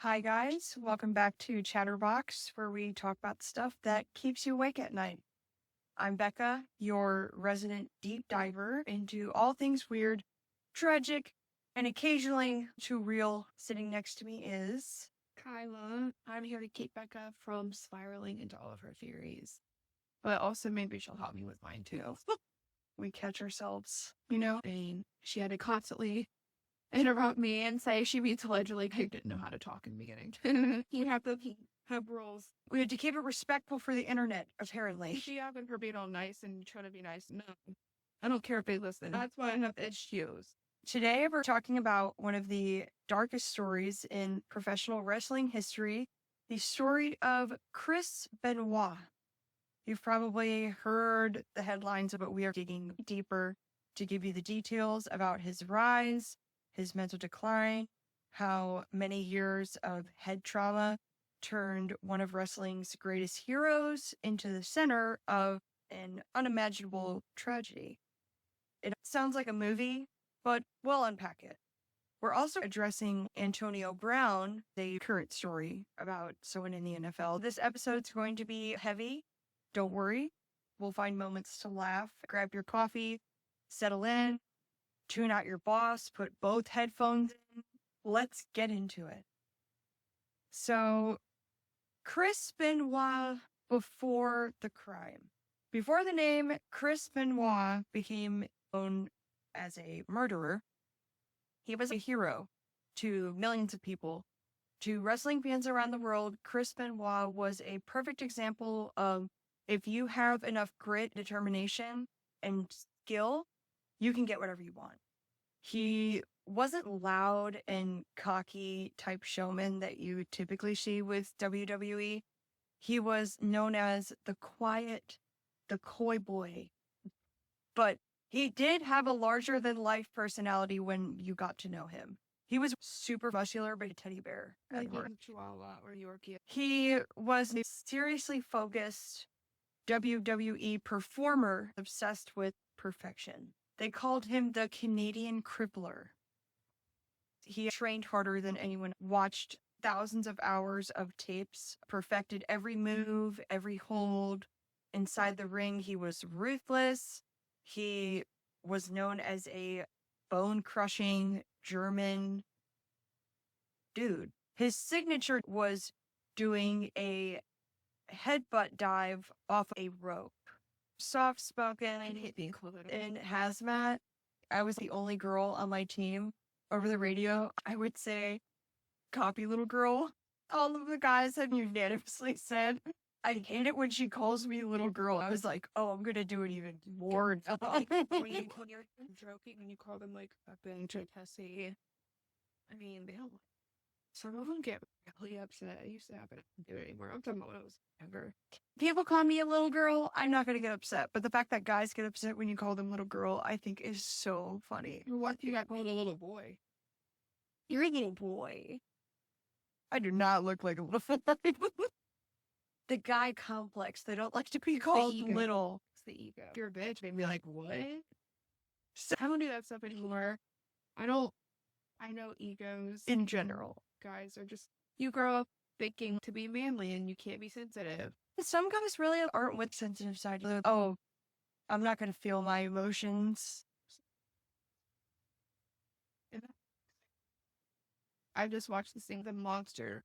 Hi, guys. Welcome back to Chadderbox, where we talk about stuff that keeps you awake at night. I'm Becca, your resident deep diver into all things weird, tragic, and occasionally too real. Sitting next to me is Kyla. I'm here to keep Becca from spiraling into all of her theories. But also maybe she'll help me with mine too. we catch ourselves, And she had to constantly interrupt me and say she means allegedly I didn't know how to talk in the beginning. You have to have rules. We had to keep it respectful for the internet, apparently. She having her being all nice and trying to be nice. No. I don't care if they listen. That's why I have issues. Today, we're talking about one of the darkest stories in professional wrestling history, the story of Chris Benoit. You've probably heard the headlines of it. We are digging deeper to give you the details about his rise, his mental decline, how many years of head trauma turned one of wrestling's greatest heroes into the center of an unimaginable tragedy. It sounds like a movie, but we'll unpack it. We're also addressing Antonio Brown, the current story about someone in the NFL. This episode's going to be heavy. Don't worry. We'll find moments to laugh. Grab your coffee, settle in, tune out your boss, put both headphones in. Let's get into it. So, Chris Benoit before the crime. Before the name Chris Benoit became known as a murderer, he was a hero to millions of people. To wrestling fans around the world, Chris Benoit was a perfect example of if you have enough grit, determination, and skill, you can get whatever you want. He wasn't loud and cocky type showman that you typically see with WWE. He was known as the quiet, the coy boy. But he did have a larger than life personality when you got to know him. He was super muscular, but a teddy bear. He was a seriously focused WWE performer obsessed with perfection. They called him the Canadian Crippler. He trained harder than anyone, watched thousands of hours of tapes, perfected every move, every hold. Inside the ring, he was ruthless. He was known as a bone-crushing German dude. His signature was doing a headbutt dive off a rope. Soft-spoken in hazmat. I was the only girl on my team. Over the radio, I would say, copy little girl. All of the guys have unanimously said, I hate it when she calls me little girl. I was like, oh, I'm going to do it even more. When you're joking and you call them like a bench or Tessie, I mean, they don't. Some of them get really upset. I used to have it. I don't do it anymore. I'm talking about when I was younger. People call me a little girl. I'm not going to get upset. But the fact that guys get upset when you call them little girl, I think is so funny. What if you got called a little boy? You're a little boy. I do not look like a little boy. The guy complex. They don't like to be called little. It's the ego. If you're a bitch, they'd be like, what? So, I don't do that stuff anymore. I know egos. In general. Guys are just, you grow up thinking to be manly and you can't be sensitive. Some guys really aren't with sensitive side. Oh, I'm not going to feel my emotions. I just watched this thing, the Monster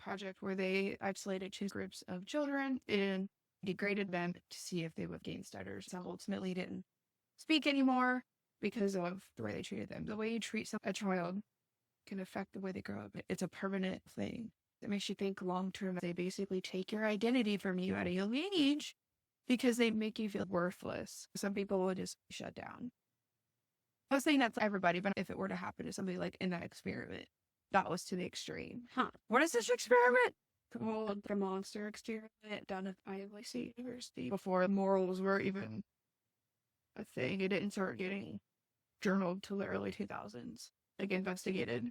project, where they isolated two groups of children and degraded them to see if they would gain stutters. So ultimately didn't speak anymore because of the way they treated them. The way you treat a child can affect the way they grow up. It's a permanent thing. It makes you think long term. They basically take your identity from you at a young age because they make you feel worthless. Some people will just shut down. I'm not saying that's everybody, but if it were to happen to somebody like in that experiment, that was to the extreme. What is this experiment? Well, the Monster experiment done at Iowa State University before morals were even a thing. It didn't start getting journaled till the early 2000s. Like investigated.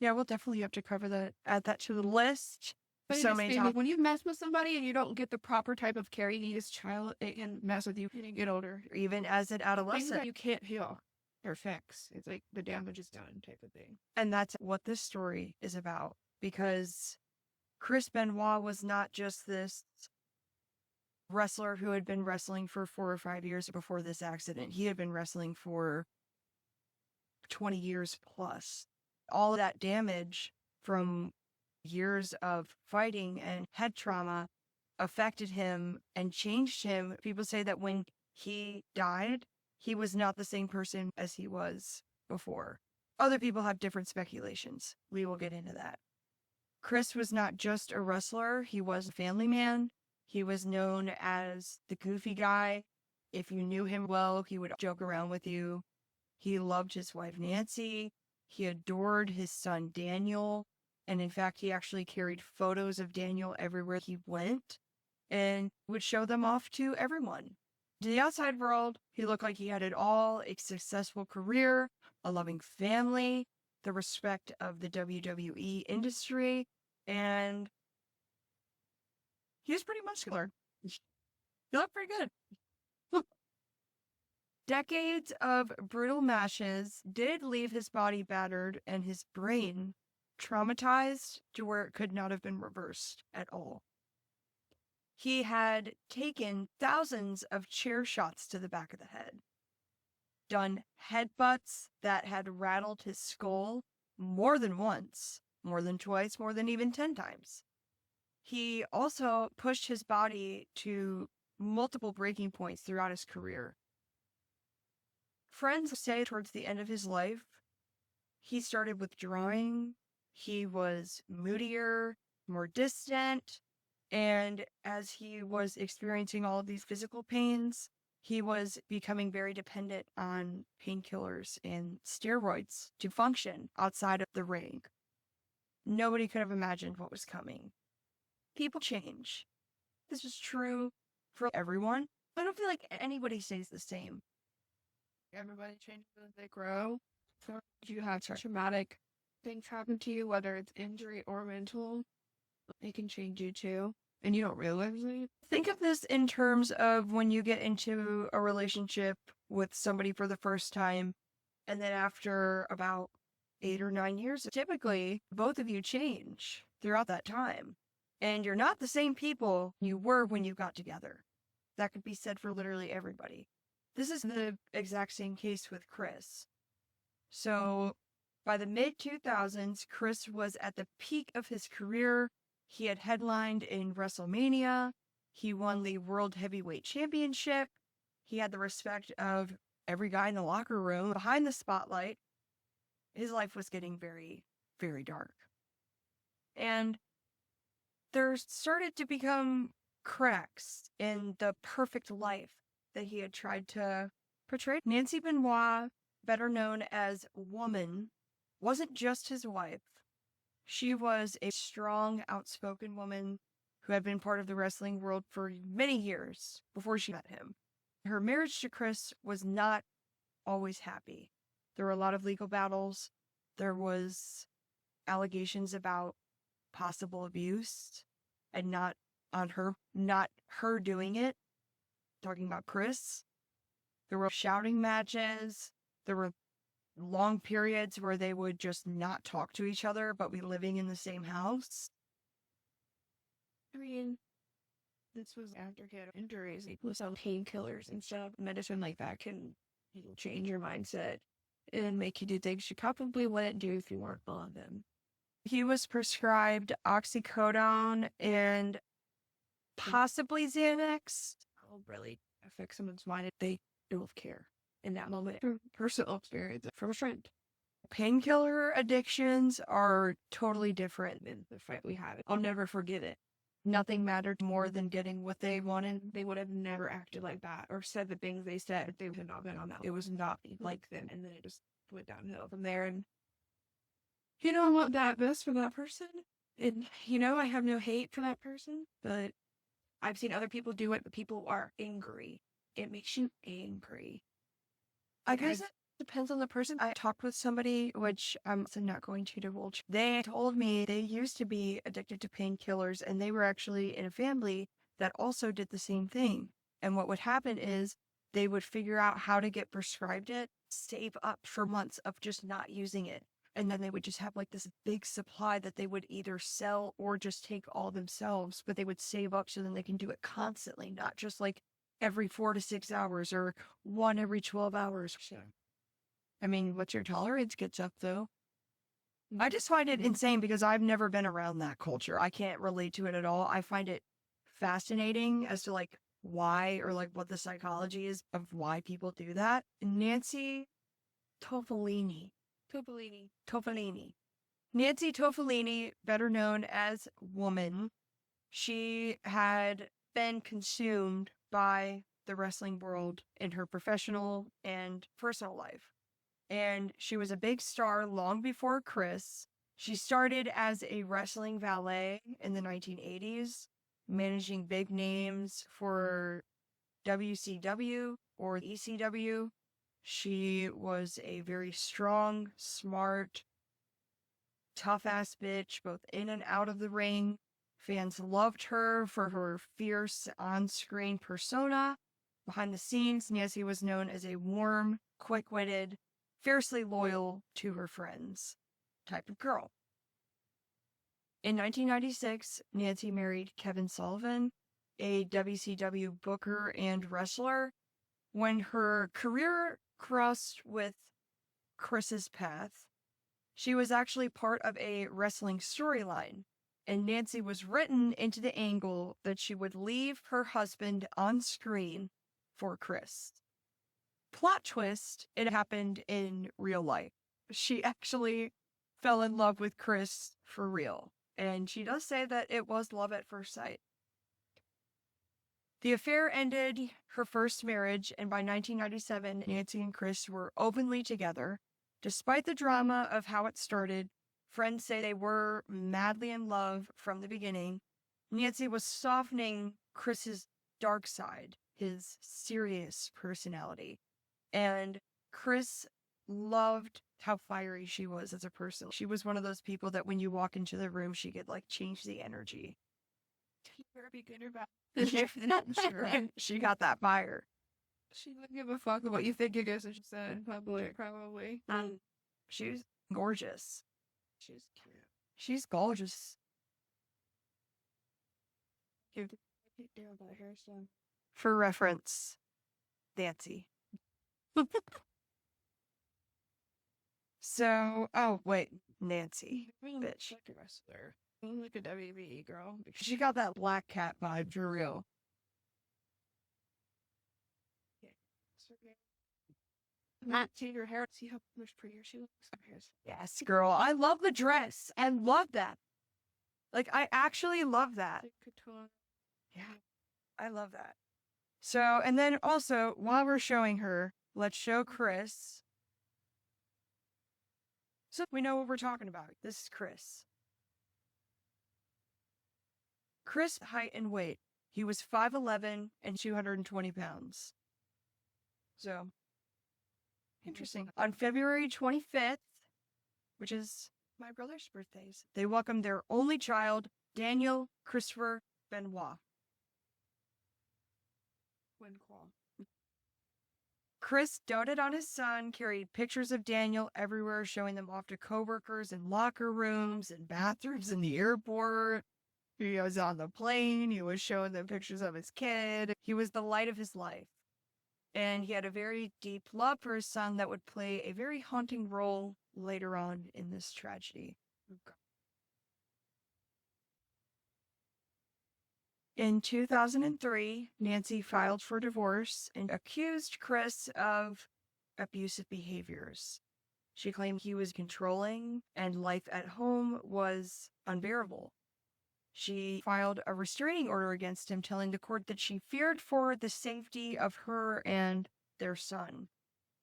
Yeah, we'll definitely have to cover that. Add that to the list. But so many times when you mess with somebody and you don't get the proper type of care you need as a child, it can mess with you when you get older. Even as an adolescent, you can't heal. or fix. It's like the damage is done type of thing. And that's what this story is about, because Chris Benoit was not just this wrestler who had been wrestling for 4 or 5 years before this accident. He had been wrestling for 20 years plus. All of that damage from years of fighting and head trauma affected him and changed him. People say that when he died, he was not the same person as he was before. Other people have different speculations. We will get into that. Chris was not just a wrestler. He was a family man. He was known as the goofy guy. If you knew him well, he would joke around with you. He loved his wife, Nancy. He adored his son, Daniel. And in fact, he actually carried photos of Daniel everywhere he went and would show them off to everyone. To the outside world, he looked like he had it all: a successful career, a loving family, the respect of the WWE industry, and he was pretty muscular. He looked pretty good. Decades of brutal mashes did leave his body battered and his brain traumatized to where it could not have been reversed at all. He had taken thousands of chair shots to the back of the head, done headbutts that had rattled his skull more than once, more than twice, more than even 10 times. He also pushed his body to multiple breaking points throughout his career. Friends say towards the end of his life, he started withdrawing. He was moodier, more distant, and as he was experiencing all of these physical pains, he was becoming very dependent on painkillers and steroids to function outside of the ring. Nobody could have imagined what was coming. People change. This is true for everyone. I don't feel like anybody stays the same. Everybody changes as they grow. So if you have traumatic things happen to you, whether it's injury or mental, it can change you too. And you don't realize it. Think of this in terms of when you get into a relationship with somebody for the first time, and then after about 8 or 9 years, typically both of you change throughout that time. And you're not the same people you were when you got together. That could be said for literally everybody. This is the exact same case with Chris. So by the mid-2000s, Chris was at the peak of his career. He had headlined in WrestleMania. He won the World Heavyweight Championship. He had the respect of every guy in the locker room. Behind the spotlight, his life was getting very, very dark. And there started to become cracks in the perfect life that he had tried to portray. Nancy Benoit, better known as Woman, wasn't just his wife. She was a strong, outspoken woman who had been part of the wrestling world for many years before she met him. Her marriage to Chris was not always happy. There were a lot of legal battles. There was allegations about possible abuse and not her doing it. Talking about Chris. There were shouting matches. There were long periods where they would just not talk to each other, but be living in the same house. I mean, this was after he had injuries. He was on painkillers and stuff. Medicine like that can change your mindset and make you do things you probably wouldn't do if you weren't on them. He was prescribed oxycodone and possibly Xanax. It'll really affect someone's mind if they don't care in that moment. From personal experience from a friend. Painkiller addictions are totally different In the fight we had, I'll never forget it. Nothing mattered more than getting what they wanted. They would have never acted like that or said the things they said. They would have not been on that. It was not like them. And then it just went downhill from there. And I want that best for that person. And, I have no hate for that person. But I've seen other people do it, but people are angry. It makes you angry. I guess it depends on the person. I talked with somebody, which I'm also not going to divulge. They told me they used to be addicted to painkillers, and they were actually in a family that also did the same thing. And what would happen is they would figure out how to get prescribed it, save up for months of just not using it. And then they would just have like this big supply that they would either sell or just take all themselves, but they would save up so then they can do it constantly, not just like every 4 to 6 hours or one every 12 hours. I mean, what's your tolerance gets up though? I just find it insane because I've never been around that culture. I can't relate to it at all. I find it fascinating as to like why or like what the psychology is of why people do that. Nancy Topolini. Topolini. Nancy Topolini, better known as Woman, she had been consumed by the wrestling world in her professional and personal life. And she was a big star long before Chris. She started as a wrestling valet in the 1980s, managing big names for WCW or ECW. She was a very strong, smart, tough-ass bitch, both in and out of the ring. Fans loved her for her fierce on-screen persona. Behind the scenes, Nancy was known as a warm, quick-witted, fiercely loyal to her friends type of girl. In 1996, Nancy married Kevin Sullivan, a WCW booker and wrestler. When her career crossed with Chris's path, she was actually part of a wrestling storyline, and Nancy was written into the angle that she would leave her husband on screen for Chris. Plot twist, it happened in real life. She actually fell in love with Chris for real, and she does say that it was love at first sight. The affair ended her first marriage, and by 1997, Nancy and Chris were openly together. Despite the drama of how it started, friends say they were madly in love from the beginning. Nancy was softening Chris's dark side, his serious personality. And Chris loved how fiery she was as a person. She was one of those people that when you walk into the room, she could like change the energy. You better be good or bad. Sure. She got that fire. She wouldn't give a fuck about you think it is, as she said. Probably. She was gorgeous. She's cute. She's gorgeous. Give Daryl about her, so. For reference, Nancy. So, oh wait, Nancy, bitch. Like a wrestler. Like a WWE girl. She got that Black Cat vibe for real. Not see her hair. See how much prettier she looks. Yes, girl. I love the dress. I love that. Like, I actually love that. Yeah, I love that. So, and then also, while we're showing her, let's show Chris. So we know what we're talking about. This is Chris. Chris' height and weight. He was 5'11" and 220 pounds. So, interesting. On February 25th, which is my brother's birthdays, they welcomed their only child, Daniel Christopher Benoit. Chris doted on his son, carried pictures of Daniel everywhere, showing them off to coworkers in locker rooms and bathrooms in the airport. He was on the plane. He was showing them pictures of his kid. He was the light of his life. And he had a very deep love for his son that would play a very haunting role later on in this tragedy. In 2003, Nancy filed for divorce and accused Chris of abusive behaviors. She claimed he was controlling and life at home was unbearable. She filed a restraining order against him, telling the court that she feared for the safety of her and their son.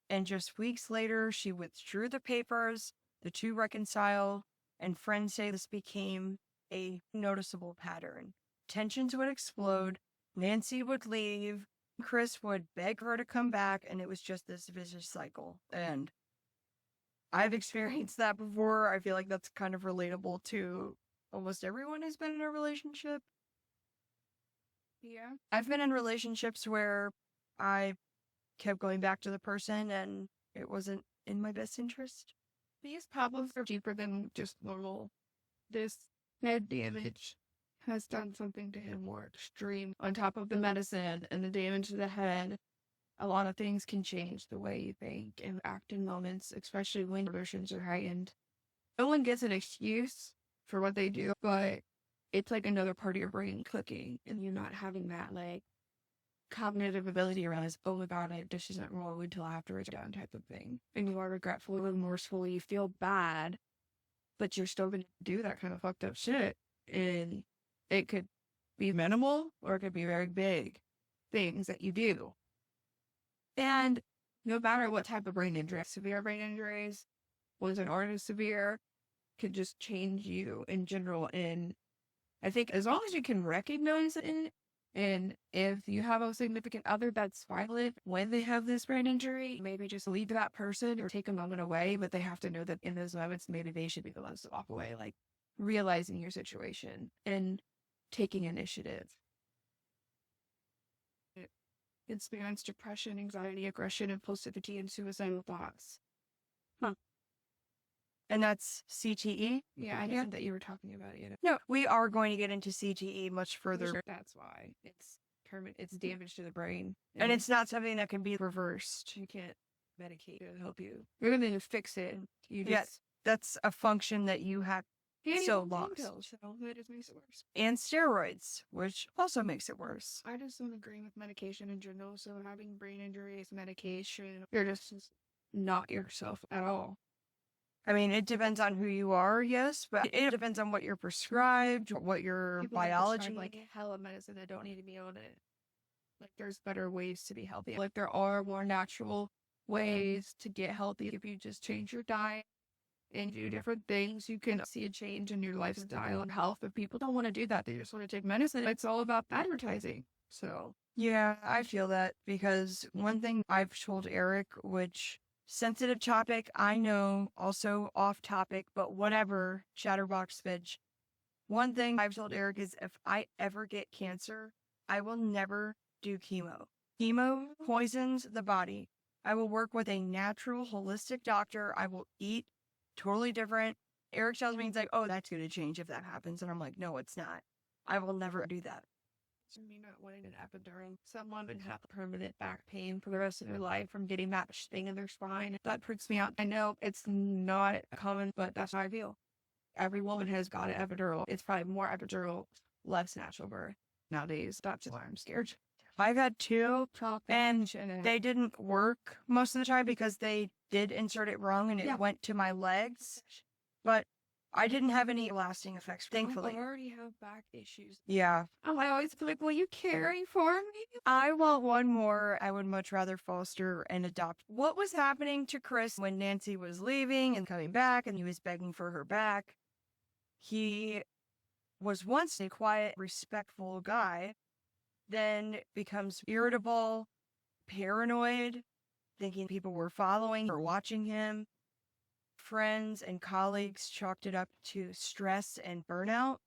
And just weeks later, she withdrew the papers, the two reconciled, and friends say this became a noticeable pattern. Tensions would explode, Nancy would leave, Chris would beg her to come back, and it was just this vicious cycle. And I've experienced that before. I feel like that's kind of relatable to almost everyone who's been in a relationship. Yeah. I've been in relationships where I kept going back to the person and it wasn't in my best interest. These problems are deeper than just normal. This head damage has done something to him more extreme. On top of the medicine and the damage to the head, a lot of things can change the way you think and act in moments, especially when emotions are heightened. No one gets an excuse for what they do, but it's like another part of your brain clicking and you not having that like cognitive ability to realize, oh my god, this isn't wrong until after it's done type of thing. And you are regretful and remorseful, you feel bad, but you're still going to do that kind of fucked up shit. And it could be minimal or it could be very big things that you do. And no matter what type of brain injury, severe brain injuries, ones that aren't as severe, could just change you in general. And I think as long as you can recognize it, and if you have a significant other that's violent when they have this brain injury, maybe just leave that person or take a moment away, but they have to know that in those moments, maybe they should be the ones to walk away, like realizing your situation and taking initiative. Experience depression, anxiety, aggression, impulsivity, and suicidal thoughts. And that's CTE? Yeah, I didn't that you were talking about it. No, we are going to get into CTE much further. Sure, that's why it's permanent. It's damage to the brain, and it's not something that can be reversed. You can't medicate to help you. You're going to fix it. You just Yes, that's a function that you have so lost. Pills, so that just makes it worse. And steroids, which also makes it worse. I just don't agree with medication in general. So having brain injuries, medication, you're just not yourself at all. I mean, it depends on who you are, yes, but it depends on what you're prescribed, what your People biology. like hella medicine that don't need to be on it. Like there's better ways to be healthy. Like there are more natural ways to get healthy. If you just change your diet and do different things, you can see a change in your lifestyle and health. But people don't want to do that. They just want to take medicine. It's all about advertising. So yeah, I feel that because one thing I've told Eric, which sensitive topic, I know, also off topic, but whatever, Chadderbox bitch. One thing I've told Eric is if I ever get cancer, I will never do chemo. Chemo poisons the body. I will work with a natural, holistic doctor. I will eat totally different. Eric tells me, he's like, oh, that's going to change if that happens. And I'm like, no, it's not. I will never do that. So me not wanting an epidural. Someone would have permanent back pain for the rest of their life from getting that thing in their spine. That freaks me out. I know it's not common, but that's how I feel. Every woman has got an epidural. It's probably more epidural, less natural birth nowadays. That's why I'm scared. I've had two, and they didn't work most of the time because they did insert it wrong and it went to my legs. But I didn't have any lasting effects, thankfully. I already have back issues. Yeah. I always feel like, will you carry for me? I want one more. I would much rather foster and adopt. What was happening to Chris when Nancy was leaving and coming back and he was begging for her back? He was once a quiet, respectful guy, then becomes irritable, paranoid, thinking people were following or watching him. Friends and colleagues chalked it up to stress and burnout.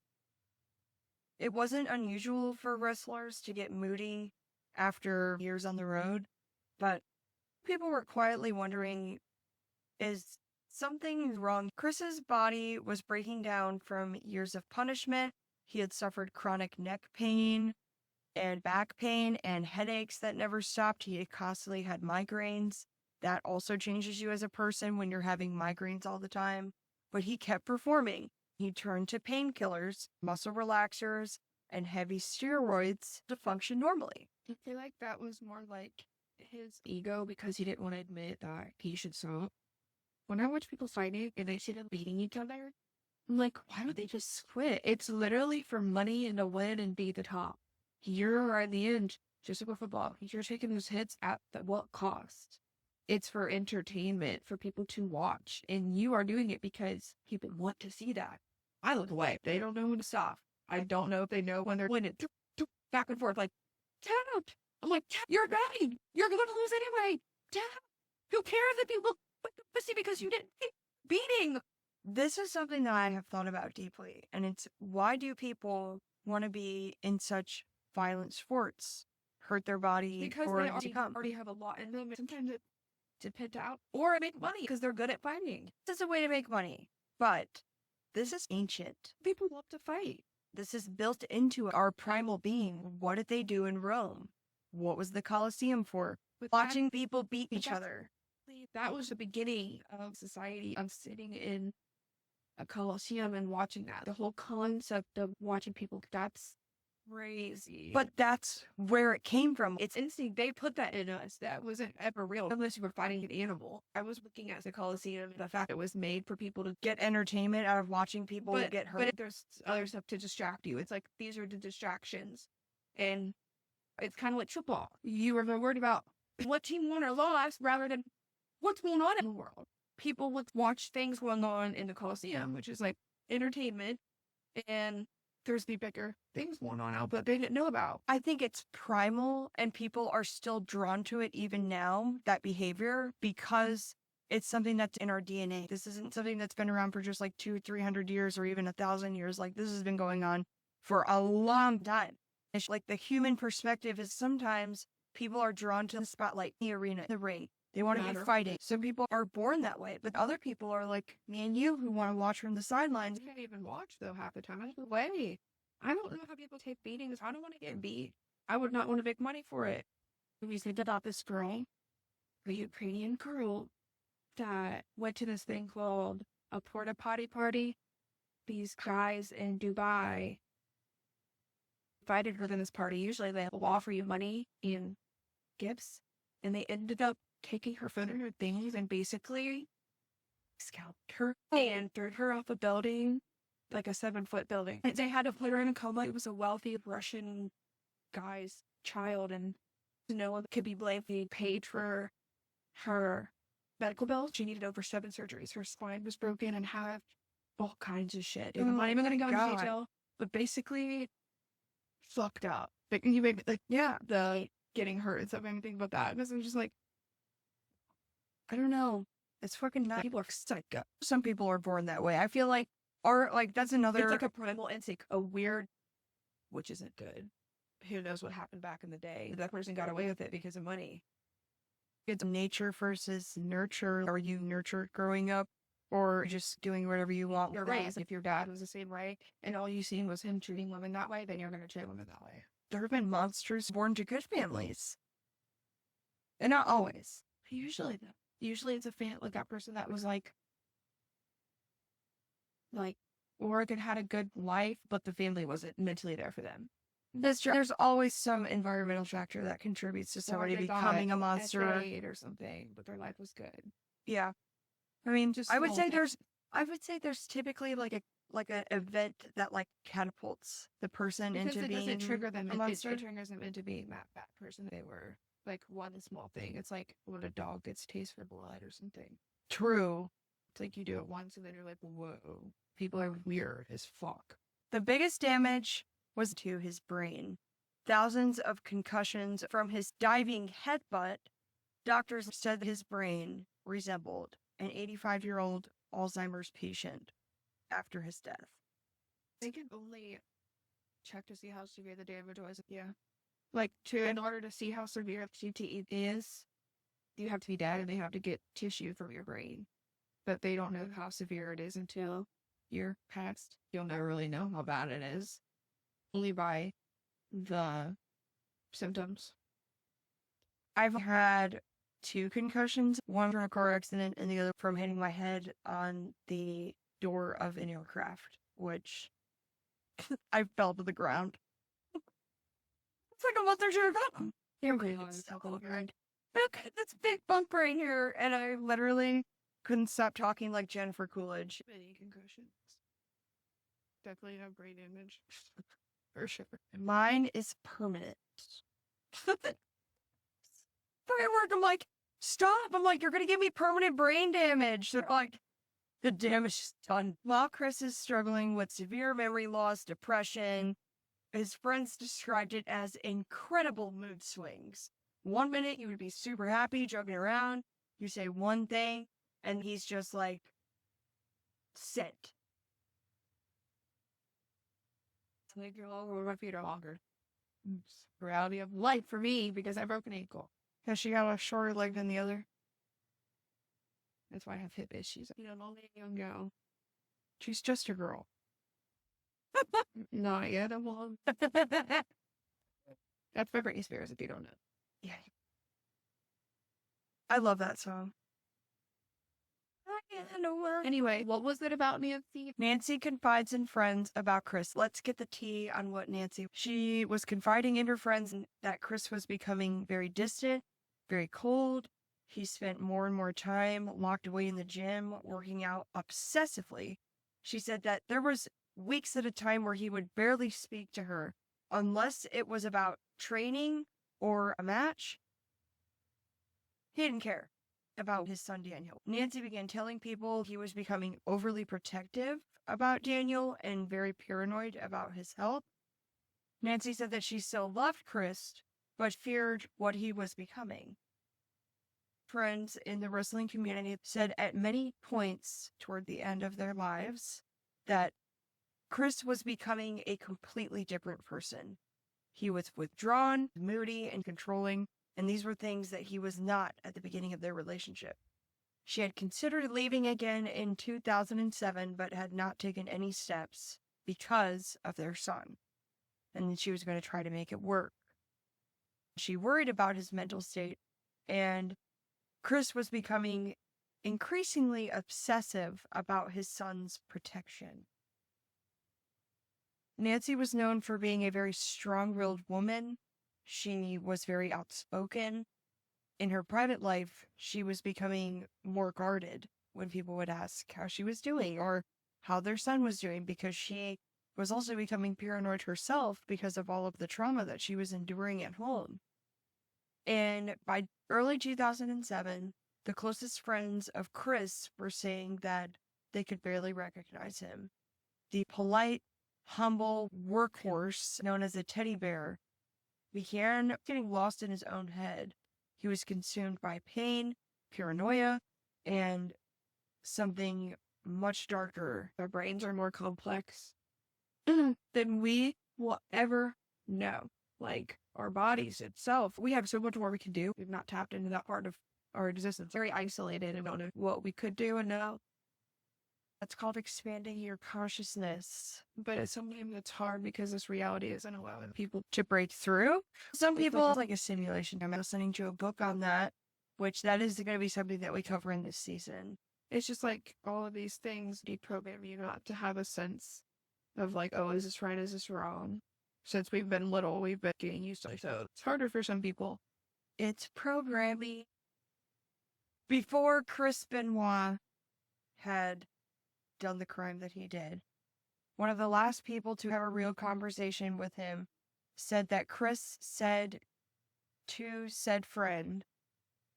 It wasn't unusual for wrestlers to get moody after years on the road, but people were quietly wondering, is something wrong? Chris's body was breaking down from years of punishment. He had suffered chronic neck pain and back pain and headaches that never stopped. He had constantly had migraines. That also changes you as a person when you're having migraines all the time. But he kept performing. He turned to painkillers, muscle relaxers, and heavy steroids to function normally. I feel like that was more like his ego because he didn't want to admit that he should stop. When I watch people fighting and I see them beating each other, I'm like, why don't they just quit? It's literally for money and to win and be the top. You're at the end, just like with football, you're taking those hits at what cost? It's for entertainment, for people to watch. And you are doing it because people want to see that. I look away. They don't know when to stop. I don't know if they know when they're winning. Back and forth, like, tap. I'm like, tap, you're betting. You're going to lose anyway. Tap. Who cares if you look like a pussy because you didn't keep beating? This is something that I have thought about deeply. And it's, why do people want to be in such violent sports? hurt their body because for they it to come. already have a lot in them. Sometimes it to pit out or make money because they're good at fighting. This is a way to make money, but this is ancient. People love to fight. This is built into our primal being. What did they do in Rome? What was the Colosseum for? But Watching people beat each other. That was the beginning of society, of sitting in a Colosseum and watching that. The whole concept of watching people, that's crazy. But that's where it came from. It's instinct. They put that in us. That wasn't ever real unless you were fighting an animal. I was looking at the Colosseum, the fact it was made for people to get entertainment out of watching people get hurt. But there's other stuff to distract you. It's like these are the distractions. And it's kind of like football. You were worried about what team won or lost rather than what's going on in the world. People would watch things going on in the Colosseum, which is like entertainment, and there's the bigger things going on out that they didn't know about. I think it's primal, and people are still drawn to it even now, that behavior, because it's something that's in our DNA. This isn't something that's been around for just like 200-300 years or even 1,000 years. Like, this has been going on for a long time. It's like the human perspective is sometimes people are drawn to the spotlight, the arena, the ring. They want to be fighting. Some people are born that way, but other people are like me and you who want to watch from the sidelines. You can't even watch, though, half the time. No way. I don't know how people take beatings. I don't want to get beat. I would not want to make money for it. We said about this girl, a Ukrainian girl, that went to this thing called a porta potty party. These guys in Dubai invited her to this party. Usually they will offer you money in gifts, and they ended up taking her phone and her things and basically scalped her and threw her off a building, like a 7-foot building. And they had to put her in a coma. It was a wealthy Russian guy's child, and no one could be blamed. He paid for her medical bills. She needed over 7 surgeries. Her spine was broken and had all kinds of shit. I'm not even going to go into detail, but basically fucked up. Like, you make the getting hurt and stuff, anything about that. Because I'm just like, I don't know. It's fucking nuts. People are psycho. Some people are born that way. I feel like, that's another. It's like a primal instinct, a weird, which isn't good. Who knows what happened back in the day? That person got away with it because of money. It's nature versus nurture. Are you nurtured growing up, or just doing whatever you want? You're raised. If your dad was the same way, and all you seen was him treating women that way, then you're going to treat women that way. There have been monsters born to good families, and not always. Usually, though. Usually it's a like that person that was like, or it had a good life, but the family wasn't mentally there for them. That's true. There's always some environmental factor that contributes to somebody becoming a monster or something, but their life was good. Yeah, I mean, I would say there's typically like an event that like catapults the person into being doesn't trigger them. a monster. It triggers them into being that bad person they were. Like one small thing. It's like when a dog gets taste for blood or something. True. It's like you do it once and then you're like, whoa, people are weird as fuck. The biggest damage was to his brain. Thousands of concussions from his diving headbutt. Doctors said his brain resembled an 85-year-old Alzheimer's patient after his death. They can only check to see how severe the damage was. Yeah. Like, in order to see how severe CTE is, you have to be dead and they have to get tissue from your brain. But they don't know how severe it is until you're past. You'll never really know how bad it is. Only by the symptoms. I've had 2 concussions, one from a car accident and the other from hitting my head on the door of an aircraft, which I fell to the ground. It's like a month or 2 ago. Look, this big bump right here, and I literally couldn't stop talking like Jennifer Coolidge. Many concussions. Definitely have brain damage. For sure. Mine is permanent. At work, I'm like, stop. I'm like, you're going to give me permanent brain damage. They're like, the damage is done. While Chris is struggling with severe memory loss, depression, his friends described it as incredible mood swings. One minute, you would be super happy, joking around. You say one thing, and he's just like, sent. It's like, oh, my feet are longer. It's the reality of life for me because I broke an ankle. Has she got a shorter leg than the other? That's why I have hip issues. You know, only a young girl. She's just a girl. Not yet, I'm on. That's by Britney Spears, if you don't know. Yeah. I love that song. Anyway, what was it about Nancy? Nancy confides in friends about Chris. Let's get the tea on what Nancy. She was confiding in her friends that Chris was becoming very distant, very cold. He spent more and more time locked away in the gym, working out obsessively. She said that there was weeks at a time where he would barely speak to her unless it was about training or a match. He didn't care about his son Daniel. Nancy began telling people he was becoming overly protective about Daniel and very paranoid about his health. Nancy said that she still loved Chris, but feared what he was becoming. Friends in the wrestling community said at many points toward the end of their lives that Chris was becoming a completely different person. He was withdrawn, moody, and controlling, and these were things that he was not at the beginning of their relationship. She had considered leaving again in 2007, but had not taken any steps because of their son. And then she was going to try to make it work. She worried about his mental state, and Chris was becoming increasingly obsessive about his son's protection. Nancy was known for being a very strong-willed woman. She was very outspoken. In her private life, she was becoming more guarded when people would ask how she was doing or how their son was doing, because she was also becoming paranoid herself because of all of the trauma that she was enduring at home. And by early 2007, the closest friends of Chris were saying that they could barely recognize him. The polite, humble workhorse known as a teddy bear began getting lost in his own head. He was consumed by pain, paranoia, and something much darker. Our brains are more complex than we will ever know. Like, our bodies itself, we have so much more we can do. We've not tapped into that part of our existence. Very isolated and don't know what we could do and know. That's called expanding your consciousness. But sometimes it's hard because this reality isn't allowing people To break through. Some people, it's like a simulation. I'm listening to a book on that, which that is going to be something that we cover in this season. It's just like all of these things deprogram you not to have a sense of like, oh, is this right? Is this wrong? Since we've been little, we've been getting used to it. So it's harder for some people. It's programming. Before Chris Benoit had done the crime that he did, one of the last people to have a real conversation with him said that Chris said to said friend,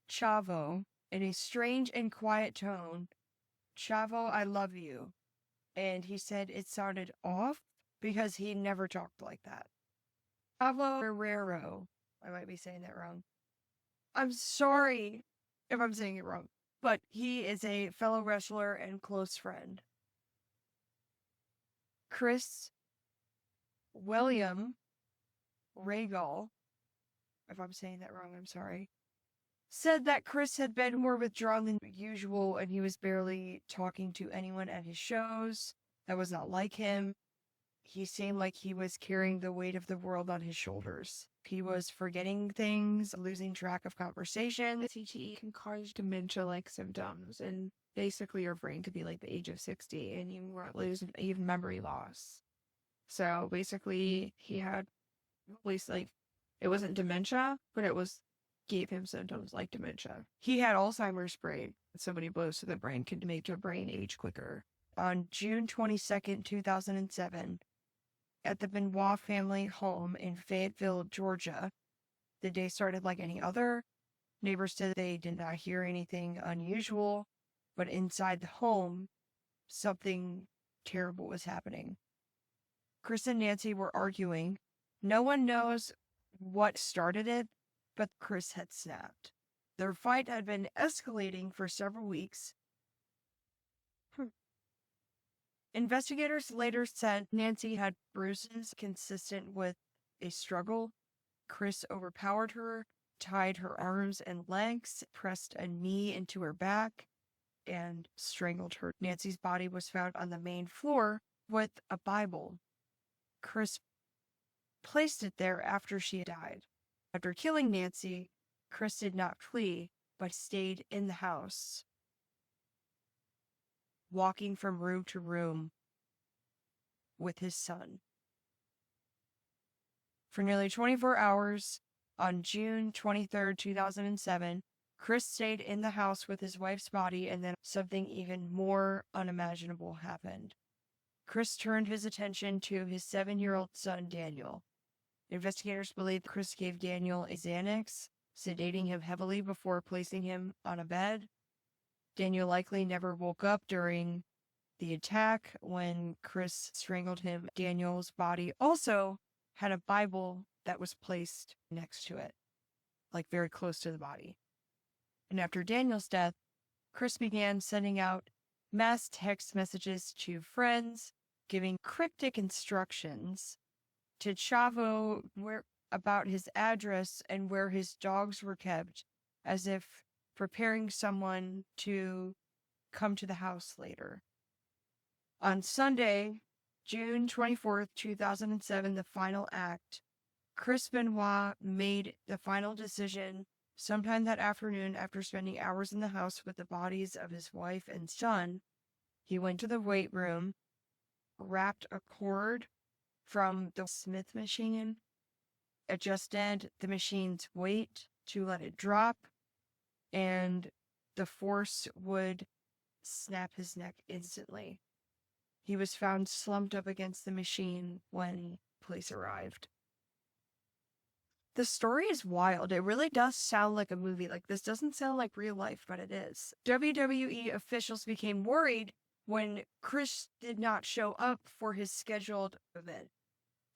Chavo, in a strange and quiet tone, "Chavo, I love you." And he said it sounded off because he never talked like that. Chavo Guerrero, I might be saying that wrong. I'm sorry if I'm saying it wrong, but he is a fellow wrestler and close friend. Chris William Regal, if I'm saying that wrong, I'm sorry, said that Chris had been more withdrawn than usual and he was barely talking to anyone at his shows. That was not like him. He seemed like he was carrying the weight of the world on his shoulders. He was forgetting things, losing track of conversation. CTE can cause dementia-like symptoms, and basically your brain could be like the age of 60 and you won't lose even memory loss. So basically he had at least like, it wasn't dementia, but it gave him symptoms like dementia. He had Alzheimer's brain. So many blows to the brain could make your brain age quicker. On June 22nd, 2007, at the Benoit family home in Fayetteville, Georgia, the day started like any other. Neighbors said they did not hear anything unusual, but inside the home, something terrible was happening. Chris and Nancy were arguing. No one knows what started it, but Chris had snapped. Their fight had been escalating for several weeks. Investigators later said Nancy had bruises consistent with a struggle. Chris overpowered her, tied her arms and legs, pressed a knee into her back, and strangled her. Nancy's body was found on the main floor with a Bible. Chris placed it there after she died. After killing Nancy, Chris did not flee, but stayed in the house, walking from room to room with his son. For nearly 24 hours, on June 23rd, 2007, Chris stayed in the house with his wife's body, and then something even more unimaginable happened. Chris turned his attention to his 7-year-old son, Daniel. Investigators believe Chris gave Daniel a Xanax, sedating him heavily before placing him on a bed. Daniel likely never woke up during the attack when Chris strangled him. Daniel's body also had a Bible that was placed next to it, like very close to the body. And after Daniel's death, Chris began sending out mass text messages to friends, giving cryptic instructions to Chavo about his address and where his dogs were kept, as if preparing someone to come to the house later. On Sunday, June 24th, 2007, the final act, Chris Benoit made the final decision sometime that afternoon after spending hours in the house with the bodies of his wife and son. He went to the weight room, wrapped a cord from the Smith machine, adjusted the machine's weight to let it drop, and the force would snap his neck instantly. He was found slumped up against the machine when police arrived. The story is wild. It really does sound like a movie. Like, this doesn't sound like real life, but it is. WWE officials became worried when Chris did not show up for his scheduled event.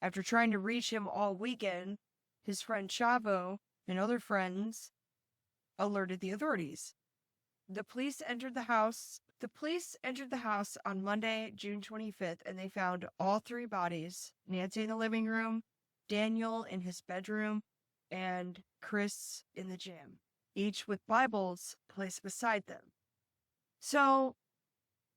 After trying to reach him all weekend, his friend Chavo and other friends alerted the authorities. The police entered the house on Monday, June 25th, and they found all 3 bodies: Nancy in the living room, Daniel in his bedroom, and Chris in the gym, each with Bibles placed beside them. So,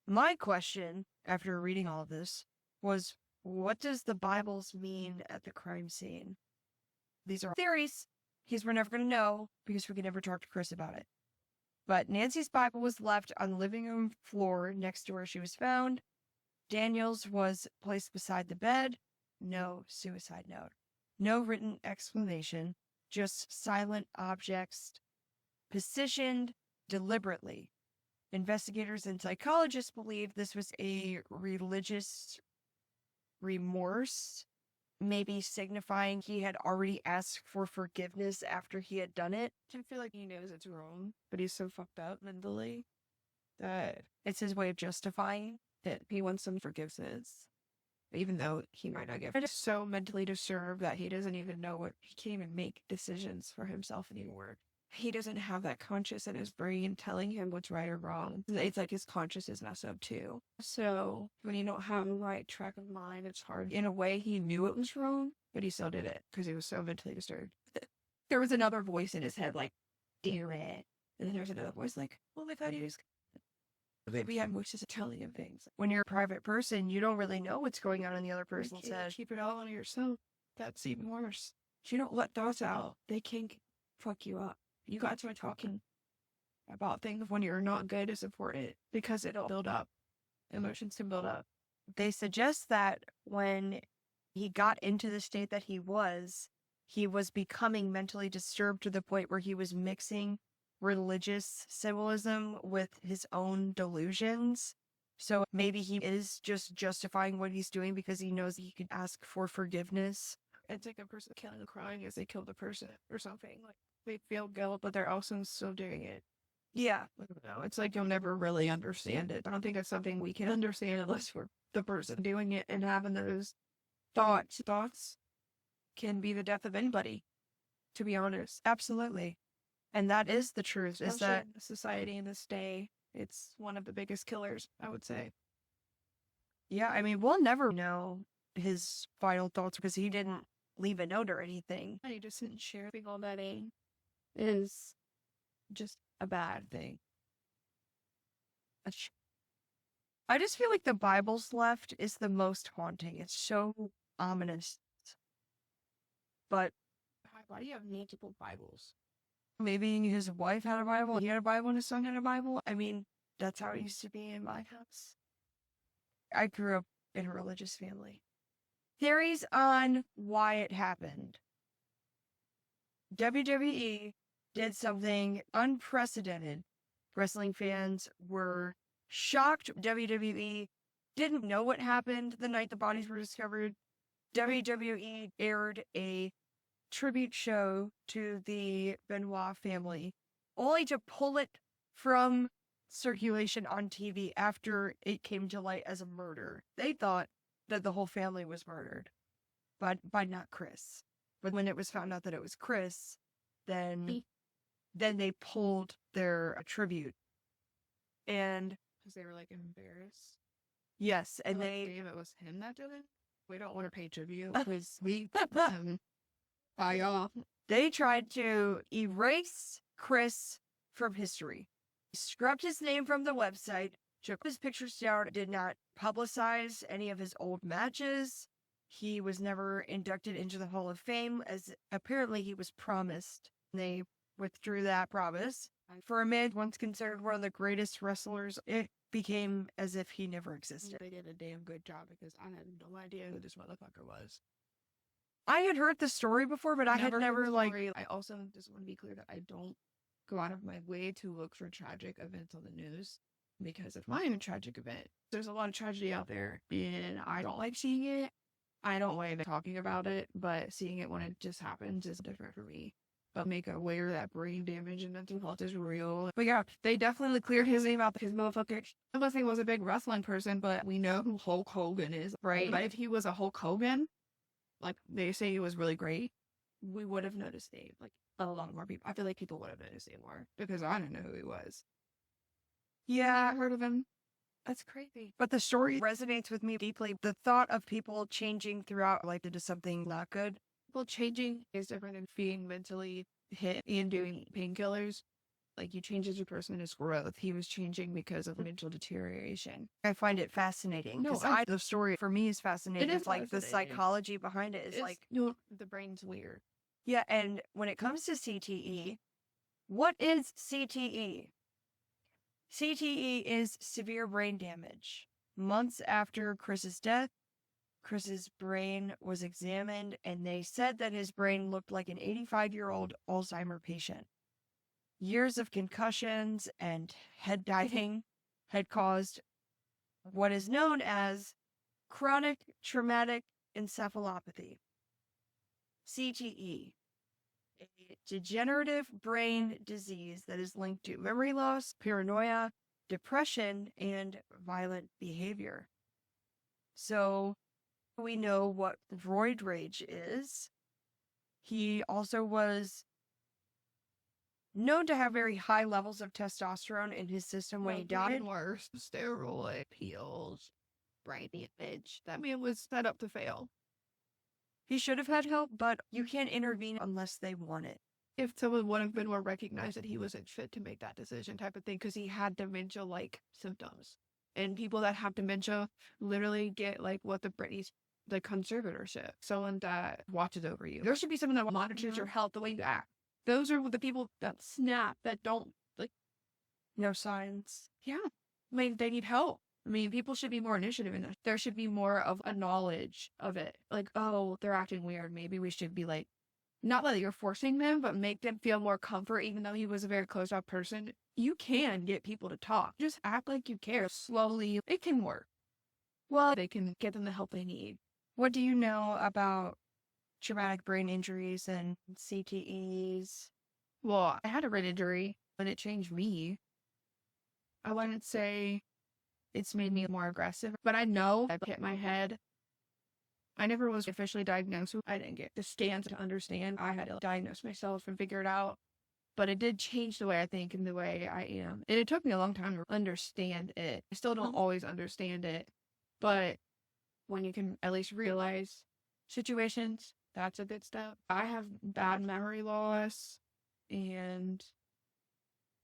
my question, after reading all of this, was, what does the Bibles mean at the crime scene? These are theories, because we're never going to know, because we can never talk to Chris about it. But Nancy's Bible was left on the living room floor next to where she was found. Daniel's was placed beside the bed. No suicide note. No written explanation. Just silent objects positioned deliberately. Investigators and psychologists believe this was a religious remorse, maybe signifying he had already asked for forgiveness after he had done it. I feel like he knows it's wrong, but he's so fucked up mentally that It's his way of justifying that he wants some forgiveness, even though he might not get it. He's so mentally disturbed that he doesn't even know he can't even make decisions for himself anymore. He doesn't have that conscience in his brain telling him what's right or wrong. It's like his conscience is messed up too. So when you don't have the right track of mind, it's hard. In a way, he knew it was wrong, but he still did it because he was so mentally disturbed. There was another voice in his head like, do it. And then there's another voice like, well, I thought he was... We have voices telling him things. When you're a private person, you don't really know what's going on in the other person's head. Keep it all on yourself. That's even worse. If you don't let those out, they can fuck you up. You got to start talking about things when you're not good to support it, because it'll build up. Emotions can build up. They suggest that when he got into the state that he was becoming mentally disturbed to the point where he was mixing religious symbolism with his own delusions. So maybe he is just justifying what he's doing because he knows he could ask for forgiveness. It's like a person killing and crying as they killed the person or something. Like, they feel guilt, but they're also still doing it. Yeah. I don't know. It's like you'll never really understand it. I don't think it's something we can understand unless we're the person doing it and having those thoughts. Thoughts can be the death of anybody, to be honest. Absolutely. And that is the truth, is that in society in this day, it's one of the biggest killers, I would say. Yeah, I mean, we'll never know his final thoughts because he didn't leave a note or anything. And he just didn't share all that is just a bad thing. I just feel like the Bible's left is the most haunting. It's so ominous. But Why do you have multiple Bibles? maybe his wife had a Bible, he had a Bible, and his son had a Bible. I mean, that's how it used to be in my house. I grew up in a religious family. Theories on why it happened. WWE did something unprecedented. Wrestling fans were shocked. WWE didn't know what happened the night the bodies were discovered. WWE aired a tribute show to the Benoit family, only to pull it from circulation on TV after it came to light as a murder. They thought that the whole family was murdered, but by not Chris. But when it was found out that it was Chris, then they pulled their tribute. And because they were like embarrassed. yes, and Like, they Dave, it was him that did it. We don't want to pay tribute because we y'all. They tried to erase Chris from history. Scrubbed his name from the website, took his pictures down, did not publicize any of his old matches. He was never inducted into the Hall of Fame, as apparently he was promised. They withdrew that promise. For a man once considered one of the greatest wrestlers, it became as if he never existed. They did a damn good job because I had no idea who this motherfucker was. I had heard the story before, but I had never like. I also just want to be clear that I don't go out of my way to look for tragic events on the news because if I'm a tragic event, there's a lot of tragedy out there and I don't like seeing it. I don't like talking about it, but seeing it when it just happens is different for me. But make aware that brain damage and mental health is real. But yeah, they definitely cleared his name out because motherfucker, unless he was a big wrestling person, but we know who Hulk Hogan is, right? But if he was a Hulk Hogan, like they say he was really great, we would have noticed Dave. Like a lot more people. I feel like people would have noticed Dave more because I didn't know who he was. Yeah, I heard of him. That's crazy. but the story resonates with me deeply. The thought of people changing throughout life into something not good. Well, changing is different than being mentally hit and doing painkillers. Like you change as a person is growth. He was changing because of mental deterioration. I find it fascinating. No, The story for me is fascinating. It is It's like the fascinating. psychology behind it is like, the brain's weird. yeah. And when it comes to CTE, what is CTE? CTE is severe brain damage. Months after Chris's death, Chris's brain was examined and they said that his brain looked like an 85-year-old Alzheimer patient. Years of concussions and head diving had caused what is known as chronic traumatic encephalopathy, CTE, a degenerative brain disease that is linked to memory loss, paranoia, depression, and violent behavior. So we know what roid rage is. He also was known to have very high levels of testosterone in his system when he died. Worse, steroid pills, brain damage. That man was set up to fail. He should have had help, but you can't intervene unless they want it. If someone would have been more recognized that he wasn't fit to make that decision type of thing, because he had dementia-like symptoms. And people that have dementia literally get like what the conservatorship, someone that watches over you. There should be someone that monitors your health the way you act. Those are the people that snap, that don't like. No signs. Yeah. I mean, they need help. I mean, people should be more initiative in this. There should be more of a knowledge of it. Like, oh, they're acting weird. Maybe we should be like, not that you're forcing them, but make them feel more comfort, even though he was a very closed off person. You can get people to talk. Just act like you care. Slowly, it can work. Well, they can get them the help they need. What do you know about traumatic brain injuries and CTEs? Well, I had a brain injury, but it changed me. I wouldn't say it's made me more aggressive, but I know I hit my head. I never was officially diagnosed. I didn't get the scans to understand. I had to diagnose myself and figure it out. But it did change the way I think and the way I am. And it took me a long time to understand it. I still don't always understand it. But when you can at least realize situations That's a good step. I have bad memory loss and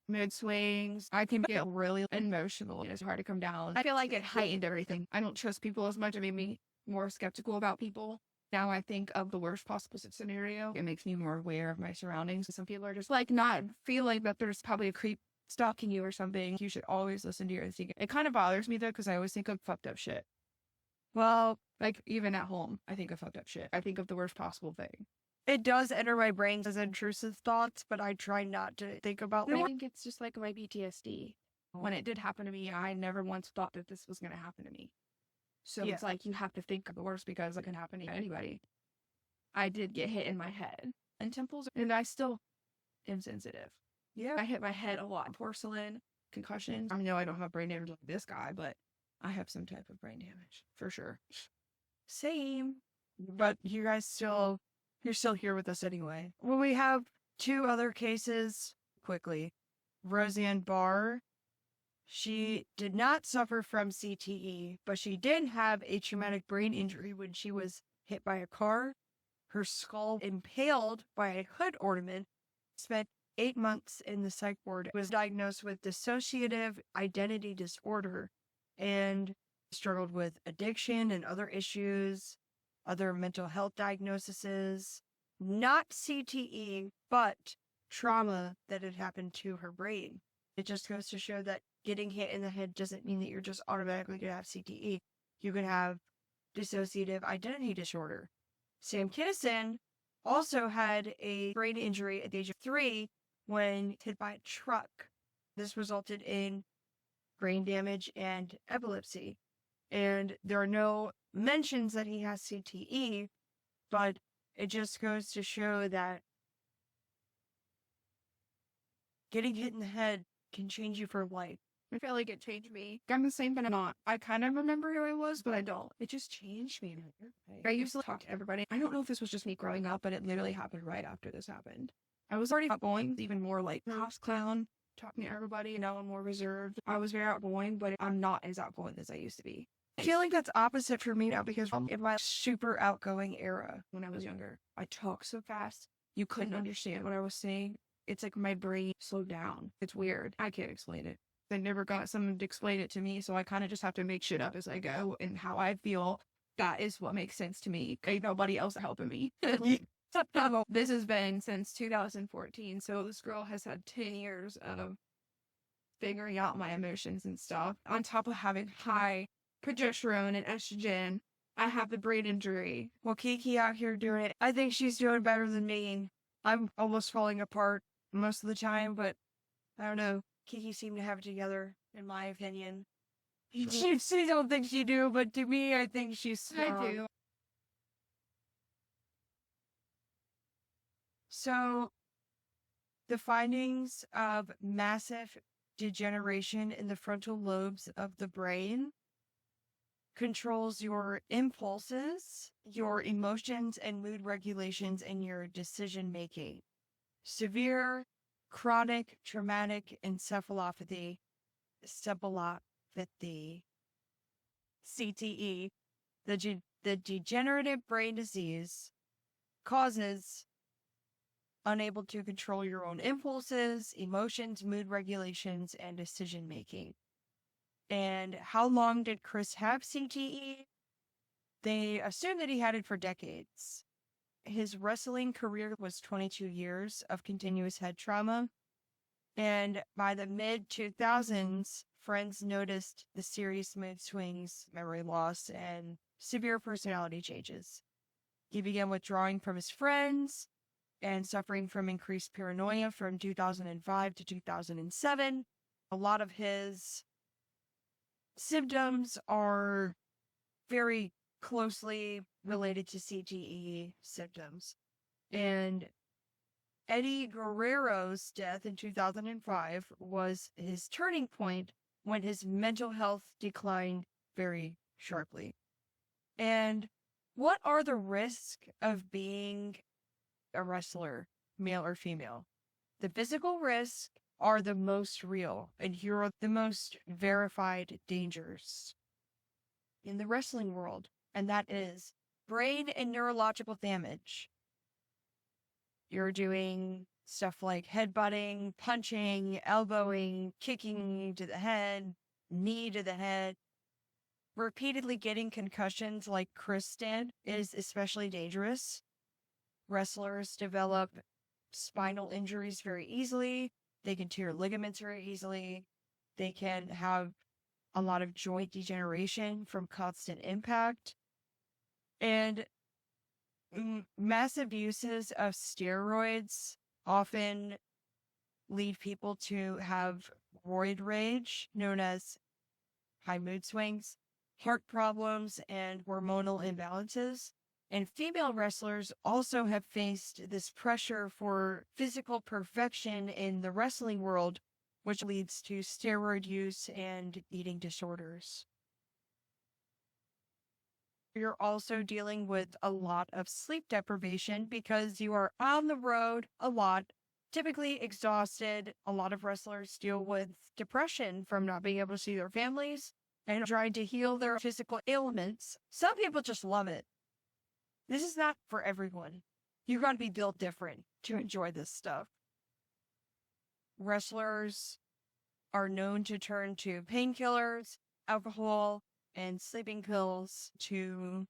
mood swings. I can get really emotional and it's hard to come down. I feel like it heightened everything. I don't trust people as much. It made me more skeptical about people. Now I think of the worst possible scenario. It makes me more aware of my surroundings. Some people are just like not feeling that there's probably a creep stalking you or something. You should always listen to your instinct. It kind of bothers me though, because I always think of fucked up shit. Well, like even at home, I think of fucked up shit. I think of the worst possible thing. It does enter my brain as intrusive thoughts, but I try not to think about them. I think it's just like my PTSD. When it did happen to me, I never once thought that this was going to happen to me. So it's like you have to think of the worst because it can happen to anybody. I did get hit in my head and temples, and I still am sensitive. Yeah. I hit my head a lot. Porcelain, concussions. I know I don't have brain damage like this guy, but I have some type of brain damage for sure. Same. But you guys you're still here with us anyway. Well, we have two other cases quickly. Roseanne Barr. She did not suffer from CTE, but she did have a traumatic brain injury when she was hit by a car. Her skull impaled by a hood ornament. Spent 8 months in the psych ward. Was diagnosed with dissociative identity disorder and struggled with addiction and other issues, other mental health diagnoses. Not CTE, but trauma that had happened to her brain. It just goes to show that getting hit in the head doesn't mean that you're just automatically going to have CTE. You can have dissociative identity disorder. Sam Kinison also had a brain injury at the age of 3 when hit by a truck. This resulted in brain damage and epilepsy. And there are no mentions that he has CTE, but it just goes to show that getting hit in the head can change you for life. I feel like it changed me. I'm the same, but I'm not. I kind of remember who I was, but I don't. It just changed me. I used to talk to everybody. I don't know if this was just me growing up, but it literally happened right after this happened. I was already outgoing, even more like house clown, talking to everybody. Now I'm more reserved. I was very outgoing, but I'm not as outgoing as I used to be. I feel like that's opposite for me now because in my super outgoing era, when I was younger, I talked so fast. You couldn't understand what I was saying. It's like my brain slowed down. It's weird. I can't explain it. I never got someone to explain it to me, so I kind of just have to make shit up as I go. And how I feel, that is what makes sense to me. Ain't nobody else helping me. This has been since 2014, so this girl has had 10 years of figuring out my emotions and stuff. On top of having high progesterone and estrogen, I have the brain injury. Well, Kiki out here doing it. I think she's doing better than me. I'm almost falling apart most of the time, but I don't know. Kiki seemed to have it together, in my opinion. She don't think she do, but to me, I think she's strong. I do. So, the findings of massive degeneration in the frontal lobes of the brain controls your impulses, your emotions and mood regulations, and your decision making. Severe chronic traumatic encephalopathy, CTE, the degenerative brain disease, causes unable to control your own impulses, emotions, mood regulations, and decision making. And how long did Chris have CTE? They assume that he had it for decades. His wrestling career was 22 years of continuous head trauma. And by the mid-2000s, friends noticed the serious mood swings, memory loss, and severe personality changes. He began withdrawing from his friends and suffering from increased paranoia from 2005 to 2007. A lot of his symptoms are very closely related to CTE symptoms. And Eddie Guerrero's death in 2005 was his turning point when his mental health declined very sharply. And what are the risks of being a wrestler, male or female? The physical risks are the most real, and here are the most verified dangers in the wrestling world. And that is brain and neurological damage. You're doing stuff like headbutting, punching, elbowing, kicking to the head, knee to the head. Repeatedly getting concussions like Chris did is especially dangerous. Wrestlers develop spinal injuries very easily. They can tear ligaments very easily. They can have a lot of joint degeneration from constant impact. And massive uses of steroids often lead people to have roid rage, known as high mood swings, heart problems, and hormonal imbalances. And female wrestlers also have faced this pressure for physical perfection in the wrestling world, which leads to steroid use and eating disorders. You're also dealing with a lot of sleep deprivation because you are on the road a lot, typically exhausted. A lot of wrestlers deal with depression from not being able to see their families and trying to heal their physical ailments. Some people just love it. This is not for everyone. You got to be built different to enjoy this stuff. Wrestlers are known to turn to painkillers, alcohol, and sleeping pills to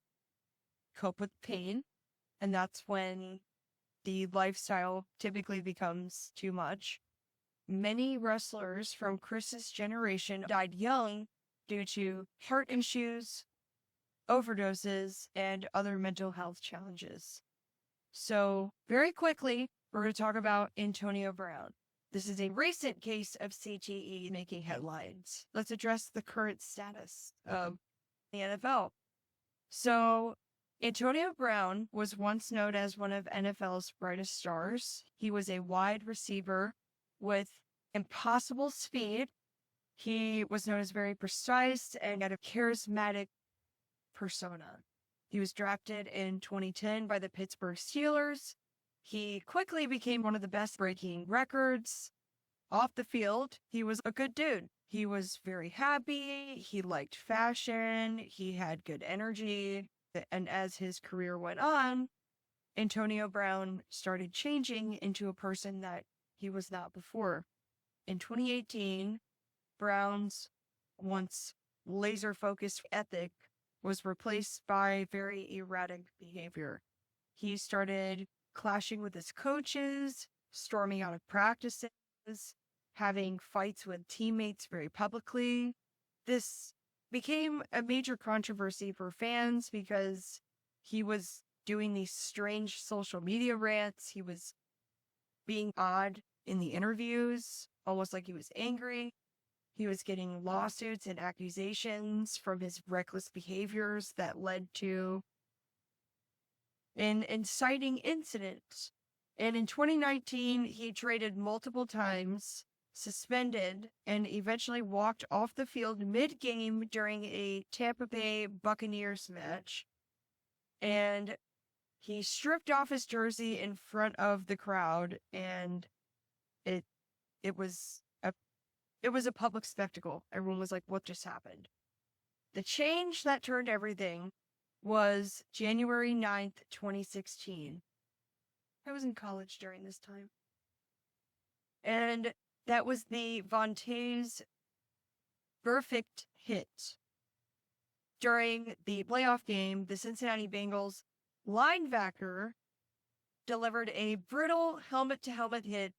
cope with pain. And that's when the lifestyle typically becomes too much. Many wrestlers from Chris's generation died young due to heart issues, overdoses, and other mental health challenges. So very quickly, we're going to talk about Antonio Brown. This is a recent case of CTE making headlines. Let's address the current status of the NFL. So Antonio Brown was once known as one of NFL's brightest stars. He was a wide receiver with impossible speed. He was known as very precise and had a charismatic persona. He was drafted in 2010 by the Pittsburgh Steelers. He quickly became one of the best breaking records. Off the field, he was a good dude. He was very happy. He liked fashion. He had good energy. And as his career went on, Antonio Brown started changing into a person that he was not before. In 2018, Brown's once laser-focused ethic was replaced by very erratic behavior. He started clashing with his coaches, storming out of practices, having fights with teammates very publicly. This became a major controversy for fans because he was doing these strange social media rants. He was being odd in the interviews, almost like he was angry. He was getting lawsuits and accusations from his reckless behaviors that led to an inciting incident. And in 2019, he traded multiple times, suspended, and eventually walked off the field mid-game during a Tampa Bay Buccaneers match. And he stripped off his jersey in front of the crowd, and it was a public spectacle. Everyone was like, what just happened? The change that turned everything was January 9th, 2016. I was in college during this time. And that was the Vontae's perfect hit. During the playoff game, the Cincinnati Bengals linebacker delivered a brittle helmet-to-helmet hit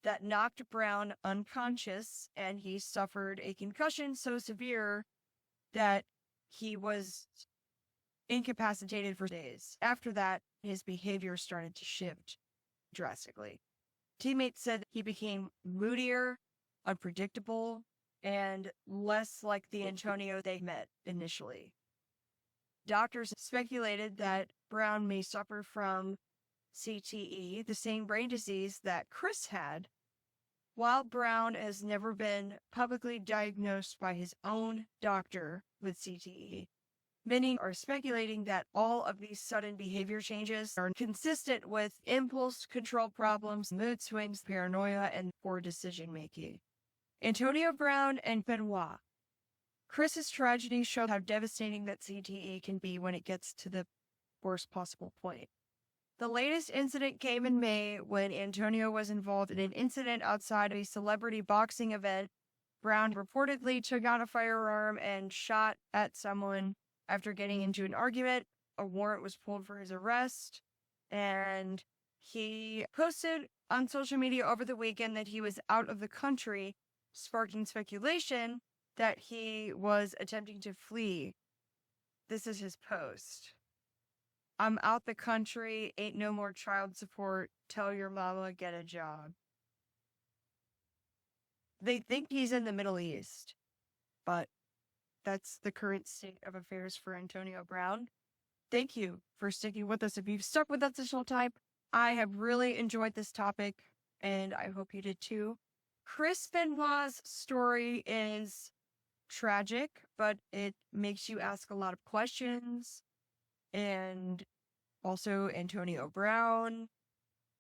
that knocked Brown unconscious, and he suffered a concussion so severe that he was incapacitated for days. After that, his behavior started to shift drastically. Teammates said he became moodier, unpredictable, and less like the Antonio they met initially. Doctors speculated that Brown may suffer from CTE, the same brain disease that Chris had. While Brown has never been publicly diagnosed by his own doctor with CTE, many are speculating that all of these sudden behavior changes are consistent with impulse control problems, mood swings, paranoia, and poor decision-making. Antonio Brown and Benoit. Chris's tragedy showed how devastating that CTE can be when it gets to the worst possible point. The latest incident came in May when Antonio was involved in an incident outside a celebrity boxing event. Brown reportedly took out a firearm and shot at someone after getting into an argument. A warrant was pulled for his arrest, and he posted on social media over the weekend that he was out of the country, sparking speculation that he was attempting to flee. This is his post. I'm out the country, ain't no more child support, tell your mama, get a job. They think he's in the Middle East, but that's the current state of affairs for Antonio Brown. Thank you for sticking with us. If you've stuck with us this whole time, I have really enjoyed this topic, and I hope you did too. Chris Benoit's story is tragic, but it makes you ask a lot of questions. And also Antonio Brown,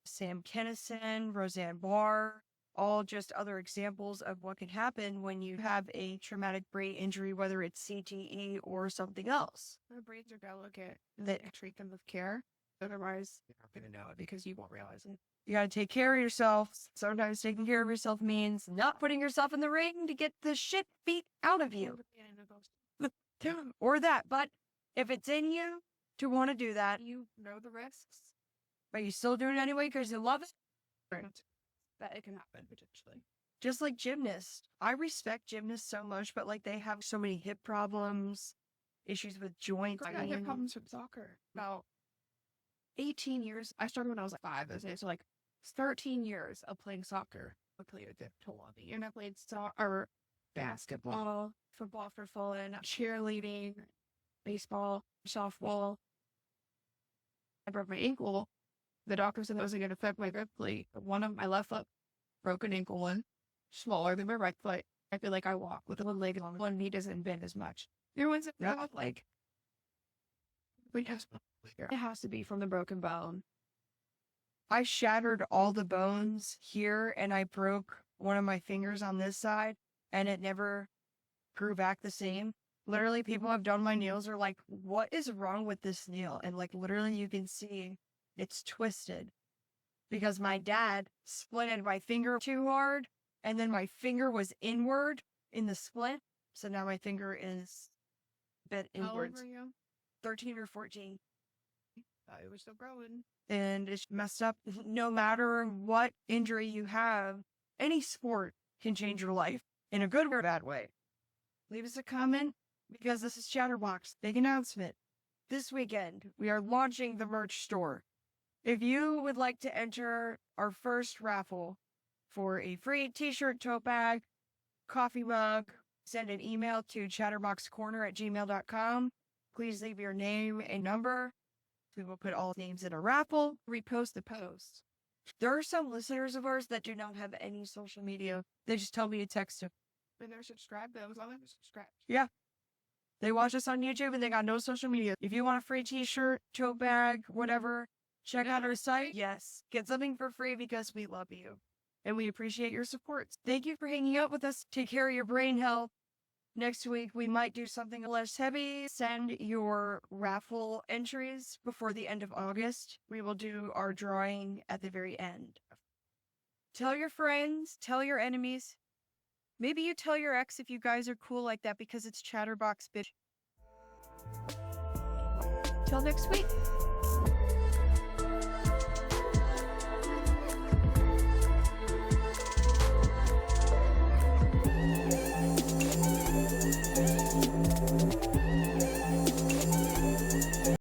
Sam Kinison, Roseanne Barr, all just other examples of what can happen when you have a traumatic brain injury, whether it's CTE or something else. The brains are delicate. They treat them with care. Otherwise, you're not going to know it because you won't realize it. You got to take care of yourself. Sometimes taking care of yourself means not putting yourself in the ring to get the shit beat out of you. Or that. But if it's in you to want to do that, You know the risks. but you still do it anyway because you love it. That it can happen potentially. Just like gymnasts. I respect gymnasts so much, but like they have so many hip problems, issues with joints. I got hip problems with soccer. About 18 years. I started when I was like 5. So like 13 years of playing soccer. I played a toll on me. And I played soccer, basketball, football for fun, cheerleading, baseball, softball. I broke my ankle. The doctor said that wasn't going to affect my grip plate. One of my left foot, broken ankle one, smaller than my right foot. I feel like I walk with one leg long. One knee doesn't bend as much. There was like, it has to be from the broken bone. I shattered all the bones here and I broke one of my fingers on this side and it never grew back the same. Literally, people have done my nails are like, what is wrong with this nail? And like, literally, you can see it's twisted because my dad splinted my finger too hard and then my finger was inward in the split. So now my finger is a bit inwards. How old were you? 13 or 14. It was still growing. And it's messed up. No matter what injury you have, any sport can change your life in a good or bad way. Leave us a comment because this is Chadderbox. Big announcement. This weekend, we are launching the merch store. If you would like to enter our first raffle for a free t-shirt, tote bag, coffee mug, send an email to chatterboxcorner@gmail.com. Please leave your name and number. We will put all names in a raffle. Repost the post. There are some listeners of ours that do not have any social media. They just tell me to text them. And they're subscribed. That was all I was subscribed. Yeah. They watch us on YouTube and they got no social media. If you want a free t-shirt, tote bag, whatever, check out our site. Yes. Get something for free because we love you. And we appreciate your support. Thank you for hanging out with us. Take care of your brain health. Next week, we might do something less heavy. Send your raffle entries before the end of August. We will do our drawing at the very end. Tell your friends, tell your enemies. Maybe you tell your ex if you guys are cool like that because it's Chatterbox, bitch. Till next week.